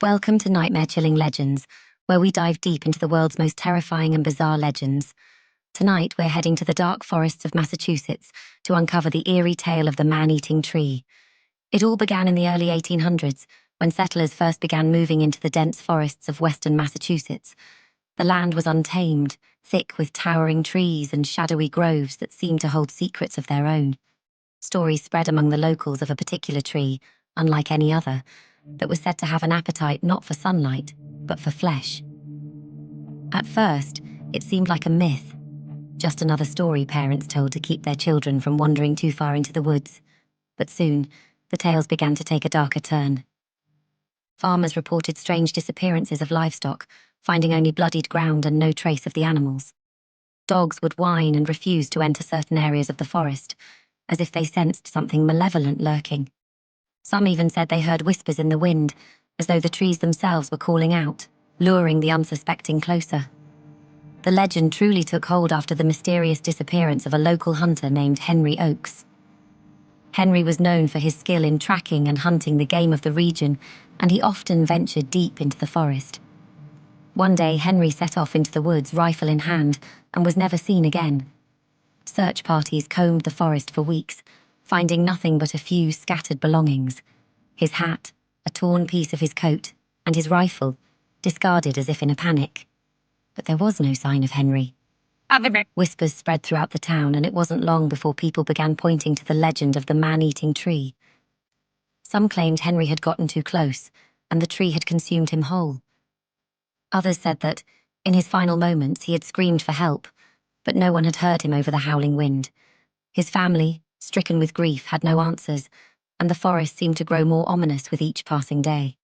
Welcome to Nightmare Chilling Legends, where we dive deep into the world's most terrifying and bizarre legends. Tonight, we're heading to the dark forests of Massachusetts to uncover the eerie tale of the man-eating tree. It all began in the early 1800s, when settlers first began moving into the dense forests of western Massachusetts. The land was untamed, thick with towering trees and shadowy groves that seemed to hold secrets of their own. Stories spread among the locals of a particular tree, unlike any other, that was said to have an appetite not for sunlight, but for flesh. At first, it seemed like a myth, just another story parents told to keep their children from wandering too far into the woods. But soon, the tales began to take a darker turn. Farmers reported strange disappearances of livestock, finding only bloodied ground and no trace of the animals. Dogs would whine and refuse to enter certain areas of the forest, as if they sensed something malevolent lurking. Some even said they heard whispers in the wind, as though the trees themselves were calling out, luring the unsuspecting closer. The legend truly took hold after the mysterious disappearance of a local hunter named Henry Oakes. Henry was known for his skill in tracking and hunting the game of the region, and he often ventured deep into the forest. One day, Henry set off into the woods, rifle in hand, and was never seen again. Search parties combed the forest for weeks, finding nothing but a few scattered belongings. His hat, a torn piece of his coat, and his rifle, discarded as if in a panic. But there was no sign of Henry. Whispers spread throughout the town, and it wasn't long before people began pointing to the legend of the man-eating tree. Some claimed Henry had gotten too close, and the tree had consumed him whole. Others said that, in his final moments, he had screamed for help, but no one had heard him over the howling wind. His family, stricken with grief, had no answers, and the forest seemed to grow more ominous with each passing day.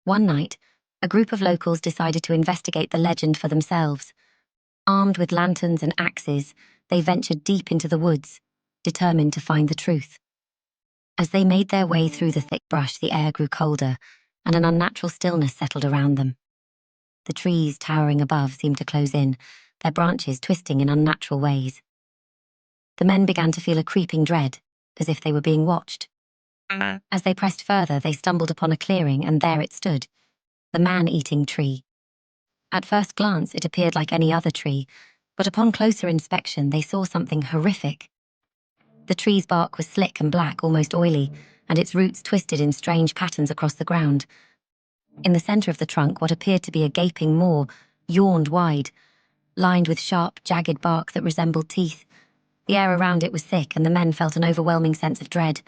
One night, a group of locals decided to investigate the legend for themselves. Armed with lanterns and axes, they ventured deep into the woods, determined to find the truth. As they made their way through the thick brush, the air grew colder, and an unnatural stillness settled around them. The trees towering above seemed to close in, their branches twisting in unnatural ways. The men began to feel a creeping dread, as if they were being watched. As they pressed further, they stumbled upon a clearing, and there it stood, the man-eating tree. At first glance, it appeared like any other tree, but upon closer inspection, they saw something horrific. The tree's bark was slick and black, almost oily, and its roots twisted in strange patterns across the ground. In the center of the trunk, what appeared to be a gaping maw yawned wide, lined with sharp, jagged bark that resembled teeth. The air around it was thick, and the men felt an overwhelming sense of dread.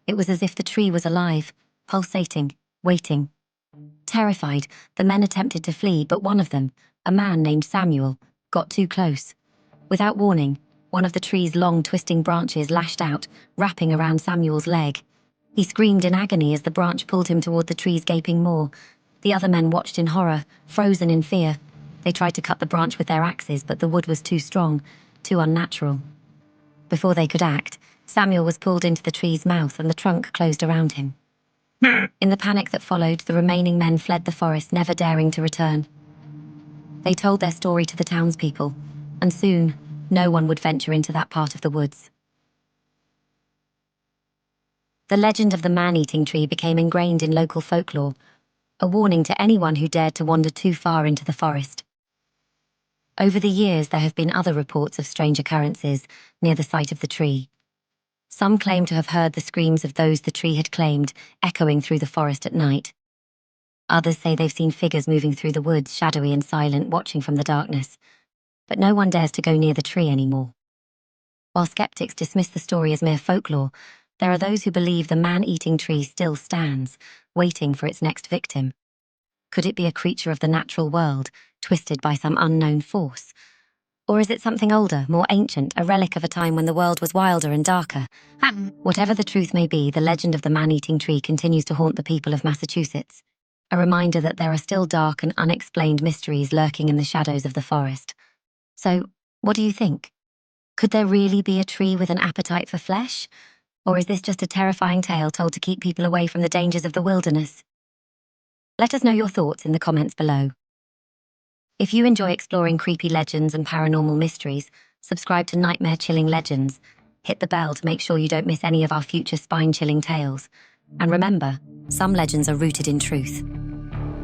It was as if the tree was alive, pulsating, waiting. Terrified, the men attempted to flee, but one of them, a man named Samuel, got too close. Without warning, one of the tree's long, twisting branches lashed out, wrapping around Samuel's leg. He screamed in agony as the branch pulled him toward the tree's gaping maw. The other men watched in horror, frozen in fear. They tried to cut the branch with their axes, but the wood was too strong, too unnatural. Before they could act, Samuel was pulled into the tree's mouth and the trunk closed around him. In the panic that followed, the remaining men fled the forest, never daring to return. They told their story to the townspeople, and soon, no one would venture into that part of the woods. The legend of the man-eating tree became ingrained in local folklore, a warning to anyone who dared to wander too far into the forest. Over the years, there have been other reports of strange occurrences near the site of the tree. Some claim to have heard the screams of those the tree had claimed, echoing through the forest at night. Others say they've seen figures moving through the woods, shadowy and silent, watching from the darkness. But no one dares to go near the tree anymore. While skeptics dismiss the story as mere folklore, there are those who believe the man-eating tree still stands, waiting for its next victim. Could it be a creature of the natural world, twisted by some unknown force? Or is it something older, more ancient, a relic of a time when the world was wilder and darker? Whatever the truth may be, the legend of the man-eating tree continues to haunt the people of Massachusetts, a reminder that there are still dark and unexplained mysteries lurking in the shadows of the forest. So, what do you think? Could there really be a tree with an appetite for flesh? Or is this just a terrifying tale told to keep people away from the dangers of the wilderness? Let us know your thoughts in the comments below. If you enjoy exploring creepy legends and paranormal mysteries, subscribe to Nightmare Chilling Legends. Hit the bell to make sure you don't miss any of our future spine-chilling tales. And remember, some legends are rooted in truth.